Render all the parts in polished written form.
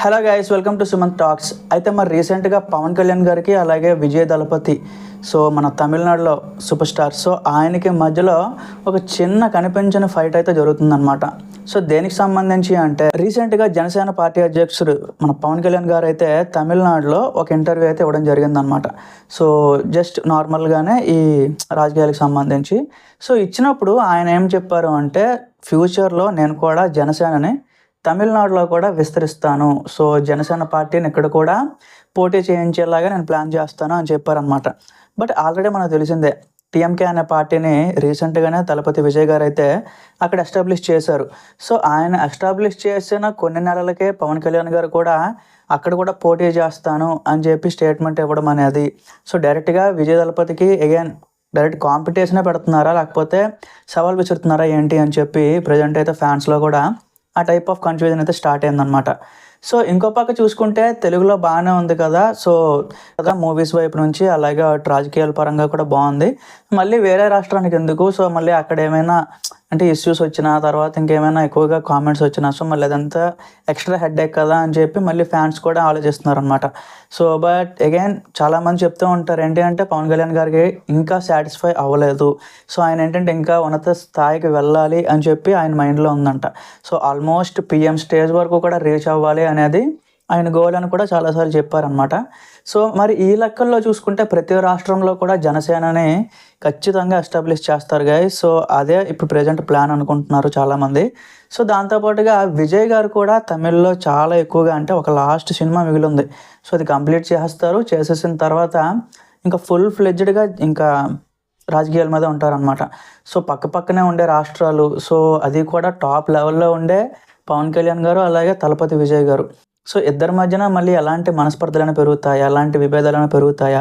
Hello guys, welcome to Sumanth talks. అయితే మరి రీసెంట్గా పవన్ కళ్యాణ్ గారికి అలాగే విజయ్ దళపతి, సో మన తమిళనాడులో సూపర్ స్టార్, సో ఆయనకి మధ్యలో ఒక చిన్న కనిపించిన ఫైట్ అయితే జరుగుతుందన్నమాట. సో దేనికి సంబంధించి అంటే రీసెంట్గా జనసేన పార్టీ అధ్యక్షుడు మన పవన్ కళ్యాణ్ గారు అయితే తమిళనాడులో ఒక ఇంటర్వ్యూ అయితే ఇవ్వడం జరిగిందనమాట. సో జస్ట్ నార్మల్గానే ఈ రాజకీయాలకు సంబంధించి సో ఇచ్చినప్పుడు ఆయన ఏం చెప్పారు అంటే, ఫ్యూచర్లో నేను కూడా జనసేనని తమిళనాడులో కూడా విస్తరిస్తాను, సో జనసేన పార్టీని ఇక్కడ కూడా పోటీ చేయించేలాగా నేను ప్లాన్ చేస్తాను అని చెప్పారనమాట. బట్ ఆల్రెడీ మనకు తెలిసిందే, టీఎంకే అనే పార్టీని రీసెంట్గానే దళపతి విజయ్ గారు అయితే అక్కడ ఎస్టాబ్లిష్ చేశారు. సో ఆయన ఎస్టాబ్లిష్ చేసిన కొన్ని నెలలకే పవన్ కళ్యాణ్ గారు కూడా అక్కడ కూడా పోటీ చేస్తాను అని చెప్పి స్టేట్మెంట్ ఇవ్వడం అనేది, సో డైరెక్ట్గా విజయ్ దళపతికి అగైన్ డైరెక్ట్ కాంపిటీషనే పెడుతున్నారా లేకపోతే సవాల్ విసురుతున్నారా ఏంటి అని చెప్పి ప్రజెంట్ అయితే ఫ్యాన్స్లో కూడా ఆ టైప్ ఆఫ్ కన్ఫ్యూజన్ అయితే స్టార్ట్ అయిందనమాట. సో ఇంకో పక్క చూసుకుంటే తెలుగులో బాగానే ఉంది కదా, సో కదా మూవీస్ వైపు నుంచి అలాగే రాజకీయాల పరంగా కూడా బాగుంది. మళ్ళీ వేరే రాష్ట్రానికి ఎందుకు, సో మళ్ళీ అక్కడ ఏమైనా అంటే ఇష్యూస్ వచ్చినా తర్వాత ఇంకేమైనా ఎక్కువగా కామెంట్స్ వచ్చినా సో మళ్ళీ అదంతా ఎక్స్ట్రా హెడ్ఏక్ కదా అని చెప్పి మళ్ళీ ఫ్యాన్స్ కూడా ఆలోచిస్తున్నారు అనమాట. సో బట్ అగైన్ చాలామంది చెప్తూ ఉంటారు ఏంటి అంటే, పవన్ కళ్యాణ్ గారికి ఇంకా సాటిస్ఫై అవ్వలేదు, సో ఆయన ఏంటంటే ఇంకా ఉన్నత స్థాయికి వెళ్ళాలి అని చెప్పి ఆయన మైండ్లో ఉందంట. సో ఆల్మోస్ట్ పిఎం స్టేజ్ వరకు కూడా రీచ్ అవ్వాలి అనేది ఆయన గోల్ అని కూడా చాలాసార్లు చెప్పారనమాట. సో మరి ఈ లెక్కల్లో చూసుకుంటే ప్రతి రాష్ట్రంలో కూడా జనసేనని ఖచ్చితంగా ఎస్టాబ్లిష్ చేస్తారు గైస్. సో అదే ఇప్పుడు ప్రజెంట్ ప్లాన్ అనుకుంటున్నారు చాలామంది. సో దాంతోపాటుగా విజయ్ గారు కూడా తమిళ్లో చాలా ఎక్కువగా అంటే ఒక లాస్ట్ సినిమా మిగిలి ఉంది, సో అది కంప్లీట్ చేస్తారు. చేసేసిన తర్వాత ఇంకా ఫుల్ ఫ్లెడ్జ్డ్గా ఇంకా రాజకీయాల మీద ఉంటారనమాట. సో పక్కనే ఉండే రాష్ట్రాలు, సో అది కూడా టాప్ లెవెల్లో ఉండే పవన్ కళ్యాణ్ గారు అలాగే దళపతి విజయ్ గారు. సో ఇద్దరి మధ్యన మళ్ళీ ఎలాంటి మనస్పర్ధలైనా పెరుగుతాయా, ఎలాంటి విభేదాలైనా పెరుగుతాయా,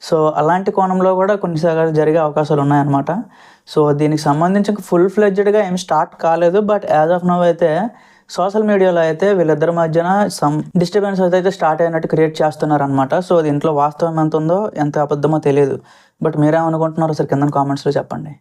సో అలాంటి కోణంలో కూడా కొన్నిసార్లు జరిగే అవకాశాలు ఉన్నాయన్నమాట. సో దీనికి సంబంధించి ఫుల్ ఫ్లెడ్జ్డ్గా ఏం స్టార్ట్ కాలేదు, బట్ యాజ్ ఆఫ్ నౌ అయితే సోషల్ మీడియాలో అయితే వీళ్ళిద్దరి మధ్యన సమ్ డిస్టర్బెన్స్ అయితే స్టార్ట్ అయినట్టు క్రియేట్ చేస్తున్నారు అనమాట. సో దీంట్లో వాస్తవం ఎంత ఉందో ఎంత అబద్ధమో తెలియదు, బట్ మీరేమనుకుంటున్నారో సరే కింద కామెంట్స్లో చెప్పండి.